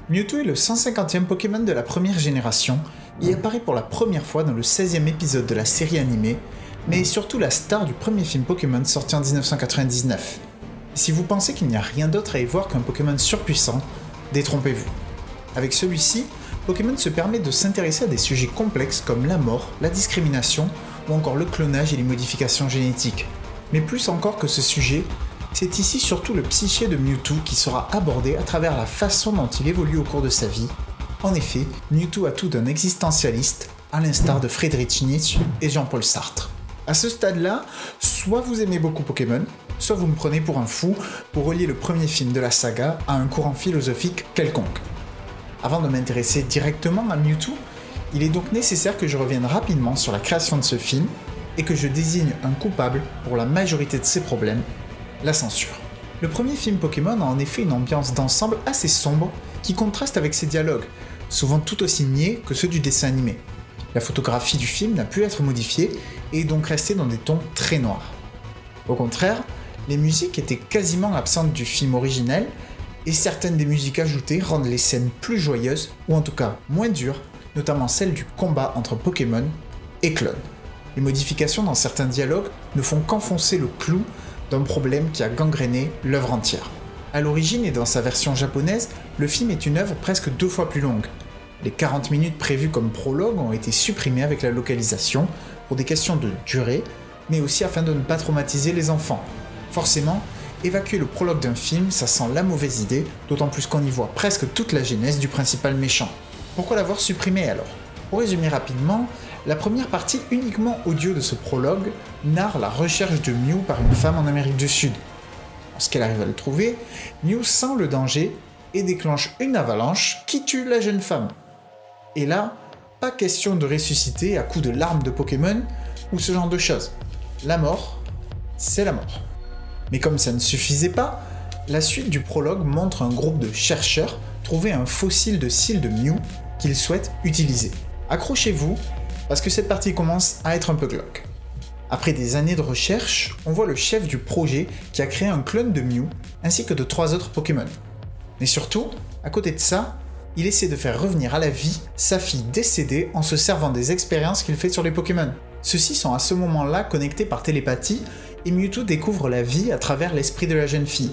Mewtwo est le 150e Pokémon de la première génération et apparaît pour la première fois dans le 16e épisode de la série animée, mais est surtout la star du premier film Pokémon sorti en 1999. Et si vous pensez qu'il n'y a rien d'autre à y voir qu'un Pokémon surpuissant, détrompez-vous. Avec celui-ci, Pokémon se permet de s'intéresser à des sujets complexes comme la mort, la discrimination ou encore le clonage et les modifications génétiques. Mais plus encore que ce sujet, c'est ici surtout le psyché de Mewtwo qui sera abordé à travers la façon dont il évolue au cours de sa vie. En effet, Mewtwo a tout d'un existentialiste, à l'instar de Friedrich Nietzsche et Jean-Paul Sartre. À ce stade-là, soit vous aimez beaucoup Pokémon, soit vous me prenez pour un fou pour relier le premier film de la saga à un courant philosophique quelconque. Avant de m'intéresser directement à Mewtwo, il est donc nécessaire que je revienne rapidement sur la création de ce film et que je désigne un coupable pour la majorité de ses problèmes, la censure. Le premier film Pokémon a en effet une ambiance d'ensemble assez sombre qui contraste avec ses dialogues, souvent tout aussi niais que ceux du dessin animé. La photographie du film n'a pu être modifiée et est donc restée dans des tons très noirs. Au contraire, les musiques étaient quasiment absentes du film originel et certaines des musiques ajoutées rendent les scènes plus joyeuses ou en tout cas moins dures, notamment celle du combat entre Pokémon et clones. Les modifications dans certains dialogues ne font qu'enfoncer le clou d'un problème qui a gangréné l'œuvre entière. A l'origine et dans sa version japonaise, le film est une œuvre presque 2 fois plus longue. Les 40 minutes prévues comme prologue ont été supprimées avec la localisation, pour des questions de durée, mais aussi afin de ne pas traumatiser les enfants. Forcément, évacuer le prologue d'un film, ça sent la mauvaise idée, d'autant plus qu'on y voit presque toute la genèse du principal méchant. Pourquoi l'avoir supprimé alors ? Pour résumer rapidement, la première partie uniquement audio de ce prologue narre la recherche de Mew par une femme en Amérique du Sud. Lorsqu'elle arrive à le trouver, Mew sent le danger et déclenche une avalanche qui tue la jeune femme. Et là, pas question de ressusciter à coups de larmes de Pokémon ou ce genre de choses. La mort, c'est la mort. Mais comme ça ne suffisait pas, la suite du prologue montre un groupe de chercheurs trouver un fossile de cils de Mew qu'ils souhaitent utiliser. Accrochez-vous, parce que cette partie commence à être un peu glauque. Après des années de recherche, on voit le chef du projet qui a créé un clone de Mew, ainsi que de 3 autres Pokémon. Mais surtout, à côté de ça, il essaie de faire revenir à la vie sa fille décédée en se servant des expériences qu'il fait sur les Pokémon. Ceux-ci sont à ce moment-là connectés par télépathie, et Mewtwo découvre la vie à travers l'esprit de la jeune fille.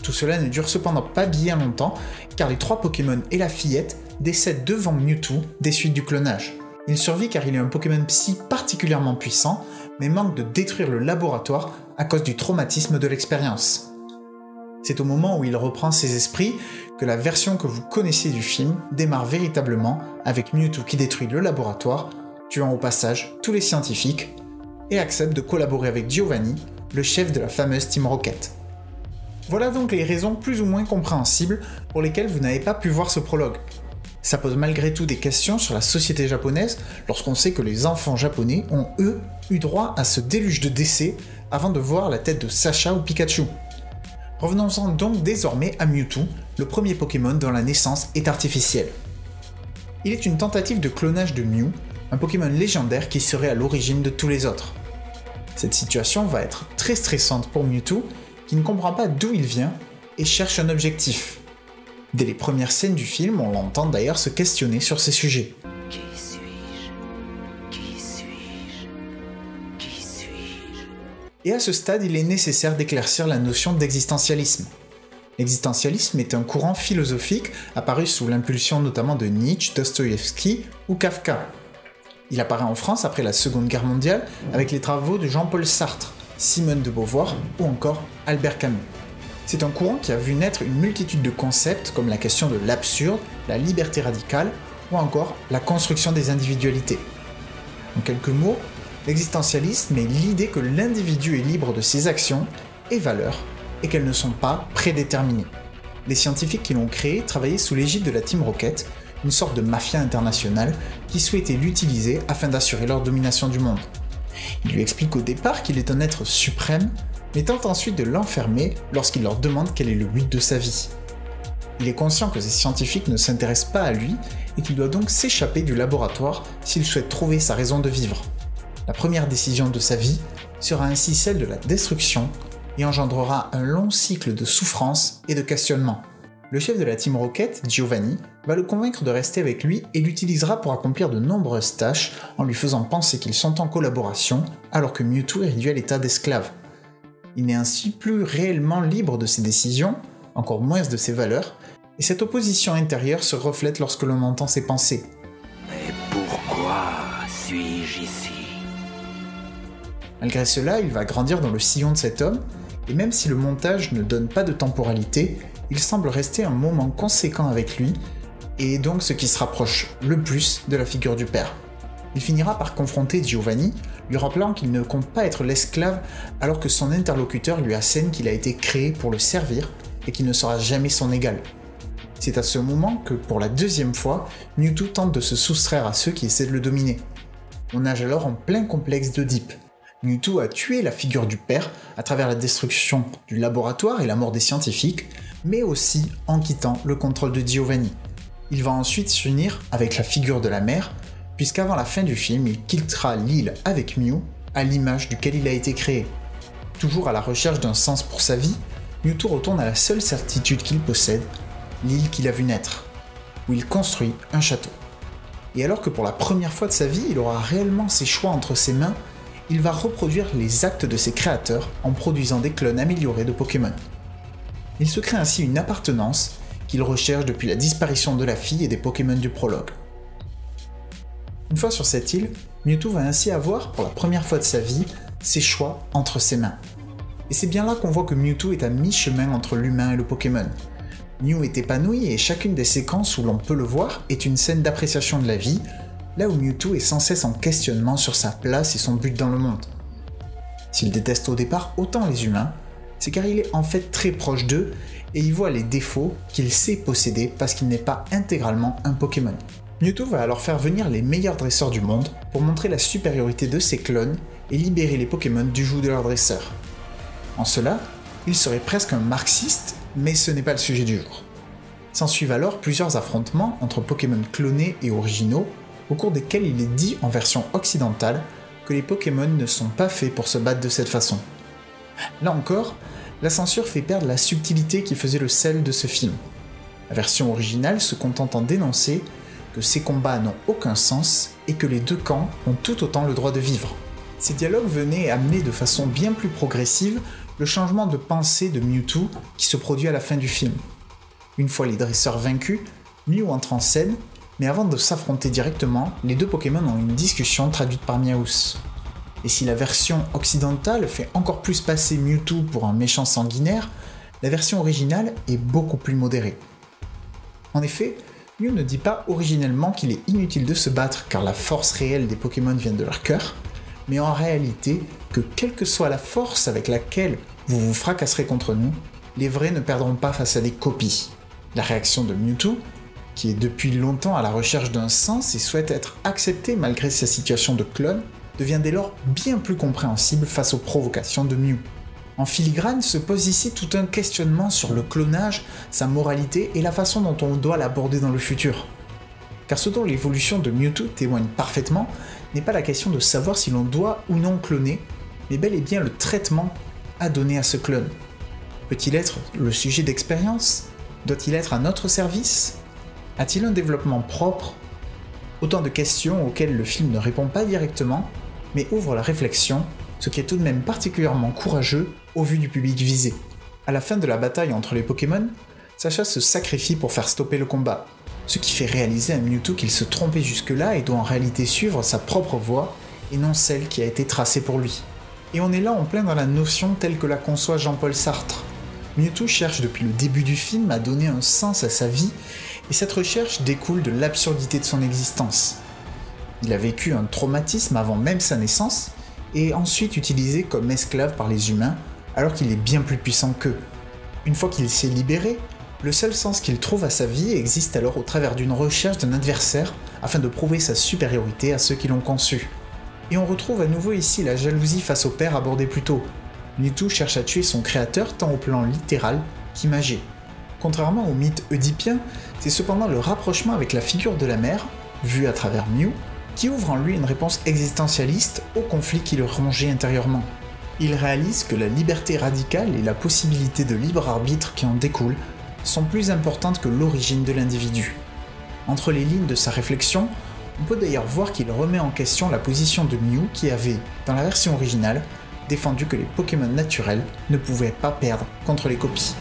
Tout cela ne dure cependant pas bien longtemps, car les 3 Pokémon et la fillette décèdent devant Mewtwo des suites du clonage. Il survit car il est un Pokémon Psy particulièrement puissant, mais manque de détruire le laboratoire à cause du traumatisme de l'expérience. C'est au moment où il reprend ses esprits que la version que vous connaissez du film démarre véritablement avec Mewtwo qui détruit le laboratoire, tuant au passage tous les scientifiques, et accepte de collaborer avec Giovanni, le chef de la fameuse Team Rocket. Voilà donc les raisons plus ou moins compréhensibles pour lesquelles vous n'avez pas pu voir ce prologue. Ça pose malgré tout des questions sur la société japonaise lorsqu'on sait que les enfants japonais ont eux eu droit à ce déluge de décès avant de voir la tête de Sacha ou Pikachu. Revenons-en donc désormais à Mewtwo, le premier Pokémon dont la naissance est artificielle. Il est une tentative de clonage de Mew, un Pokémon légendaire qui serait à l'origine de tous les autres. Cette situation va être très stressante pour Mewtwo, qui ne comprend pas d'où il vient et cherche un objectif. Dès les premières scènes du film, on l'entend d'ailleurs se questionner sur ces sujets. Qui suis-je ? Qui suis-je ? Qui suis-je ? Et à ce stade, il est nécessaire d'éclaircir la notion d'existentialisme. L'existentialisme est un courant philosophique apparu sous l'impulsion notamment de Nietzsche, Dostoïevski ou Kafka. Il apparaît en France après la Seconde Guerre mondiale avec les travaux de Jean-Paul Sartre, Simone de Beauvoir ou encore Albert Camus. C'est un courant qui a vu naître une multitude de concepts comme la question de l'absurde, la liberté radicale ou encore la construction des individualités. En quelques mots, l'existentialisme est l'idée que l'individu est libre de ses actions et valeurs et qu'elles ne sont pas prédéterminées. Les scientifiques qui l'ont créé travaillaient sous l'égide de la Team Rocket, une sorte de mafia internationale qui souhaitait l'utiliser afin d'assurer leur domination du monde. Il lui explique au départ qu'il est un être suprême, mais tente ensuite de l'enfermer lorsqu'il leur demande quel est le but de sa vie. Il est conscient que ces scientifiques ne s'intéressent pas à lui et qu'il doit donc s'échapper du laboratoire s'il souhaite trouver sa raison de vivre. La première décision de sa vie sera ainsi celle de la destruction et engendrera un long cycle de souffrance et de questionnement. Le chef de la Team Rocket, Giovanni, va le convaincre de rester avec lui et l'utilisera pour accomplir de nombreuses tâches en lui faisant penser qu'ils sont en collaboration alors que Mewtwo est réduit à l'état d'esclave. Il n'est ainsi plus réellement libre de ses décisions, encore moins de ses valeurs, et cette opposition intérieure se reflète lorsque l'on entend ses pensées. Mais pourquoi suis-je ici? Malgré cela, il va grandir dans le sillon de cet homme, et même si le montage ne donne pas de temporalité, il semble rester un moment conséquent avec lui, et donc ce qui se rapproche le plus de la figure du père. Il finira par confronter Giovanni, lui rappelant qu'il ne compte pas être l'esclave alors que son interlocuteur lui assène qu'il a été créé pour le servir et qu'il ne sera jamais son égal. C'est à ce moment que, pour la deuxième fois, Mewtwo tente de se soustraire à ceux qui essaient de le dominer. On nage alors en plein complexe d'Oedipe. Mewtwo a tué la figure du père à travers la destruction du laboratoire et la mort des scientifiques, mais aussi en quittant le contrôle de Giovanni. Il va ensuite s'unir avec la figure de la mère, puisqu'avant la fin du film, il quittera l'île avec Mew, à l'image duquel il a été créé. Toujours à la recherche d'un sens pour sa vie, Mewtwo retourne à la seule certitude qu'il possède, l'île qu'il a vue naître, où il construit un château. Et alors que pour la première fois de sa vie, il aura réellement ses choix entre ses mains, il va reproduire les actes de ses créateurs en produisant des clones améliorés de Pokémon. Il se crée ainsi une appartenance qu'il recherche depuis la disparition de la fille et des Pokémon du prologue. Une fois sur cette île, Mewtwo va ainsi avoir, pour la première fois de sa vie, ses choix entre ses mains. Et c'est bien là qu'on voit que Mewtwo est à mi-chemin entre l'humain et le Pokémon. Mew est épanoui et chacune des séquences où l'on peut le voir est une scène d'appréciation de la vie, là où Mewtwo est sans cesse en questionnement sur sa place et son but dans le monde. S'il déteste au départ autant les humains, c'est car il est en fait très proche d'eux et y voit les défauts qu'il sait posséder parce qu'il n'est pas intégralement un Pokémon. Mewtwo va alors faire venir les meilleurs dresseurs du monde pour montrer la supériorité de ses clones et libérer les Pokémon du joug de leurs dresseurs. En cela, il serait presque un marxiste, mais ce n'est pas le sujet du jour. S'ensuivent alors plusieurs affrontements entre Pokémon clonés et originaux, au cours desquels il est dit en version occidentale que les Pokémon ne sont pas faits pour se battre de cette façon. Là encore, la censure fait perdre la subtilité qui faisait le sel de ce film. La version originale se contentant d'énoncer que ces combats n'ont aucun sens et que les deux camps ont tout autant le droit de vivre. Ces dialogues venaient amener de façon bien plus progressive le changement de pensée de Mewtwo qui se produit à la fin du film. Une fois les dresseurs vaincus, Mew entre en scène, mais avant de s'affronter directement, les deux Pokémon ont une discussion traduite par Meowth. Et si la version occidentale fait encore plus passer Mewtwo pour un méchant sanguinaire, la version originale est beaucoup plus modérée. En effet, Mew ne dit pas originellement qu'il est inutile de se battre car la force réelle des Pokémon vient de leur cœur, mais en réalité que quelle que soit la force avec laquelle vous vous fracasserez contre nous, les vrais ne perdront pas face à des copies. La réaction de Mewtwo, qui est depuis longtemps à la recherche d'un sens et souhaite être accepté malgré sa situation de clone, devient dès lors bien plus compréhensible face aux provocations de Mew. En filigrane se pose ici tout un questionnement sur le clonage, sa moralité et la façon dont on doit l'aborder dans le futur. Car ce dont l'évolution de Mewtwo témoigne parfaitement n'est pas la question de savoir si l'on doit ou non cloner, mais bel et bien le traitement à donner à ce clone. Peut-il être le sujet d'expérience? Doit-il être à notre service? A-t-il un développement propre? Autant de questions auxquelles le film ne répond pas directement, mais ouvre la réflexion, ce qui est tout de même particulièrement courageux au vu du public visé. À la fin de la bataille entre les Pokémon, Sacha se sacrifie pour faire stopper le combat, ce qui fait réaliser à Mewtwo qu'il se trompait jusque-là et doit en réalité suivre sa propre voie et non celle qui a été tracée pour lui. Et on est là en plein dans la notion telle que la conçoit Jean-Paul Sartre. Mewtwo cherche depuis le début du film à donner un sens à sa vie, et cette recherche découle de l'absurdité de son existence. Il a vécu un traumatisme avant même sa naissance, et est ensuite utilisé comme esclave par les humains, alors qu'il est bien plus puissant qu'eux. Une fois qu'il s'est libéré, le seul sens qu'il trouve à sa vie existe alors au travers d'une recherche d'un adversaire, afin de prouver sa supériorité à ceux qui l'ont conçu. Et on retrouve à nouveau ici la jalousie face au père abordée plus tôt. Mewtwo cherche à tuer son créateur tant au plan littéral qu'imagé. Contrairement au mythe oedipien, c'est cependant le rapprochement avec la figure de la mère, vue à travers Mew, qui ouvre en lui une réponse existentialiste au conflit qui le rongeait intérieurement. Il réalise que la liberté radicale et la possibilité de libre arbitre qui en découle sont plus importantes que l'origine de l'individu. Entre les lignes de sa réflexion, on peut d'ailleurs voir qu'il remet en question la position de Mew qui avait, dans la version originale, défendu que les Pokémon naturels ne pouvaient pas perdre contre les copies.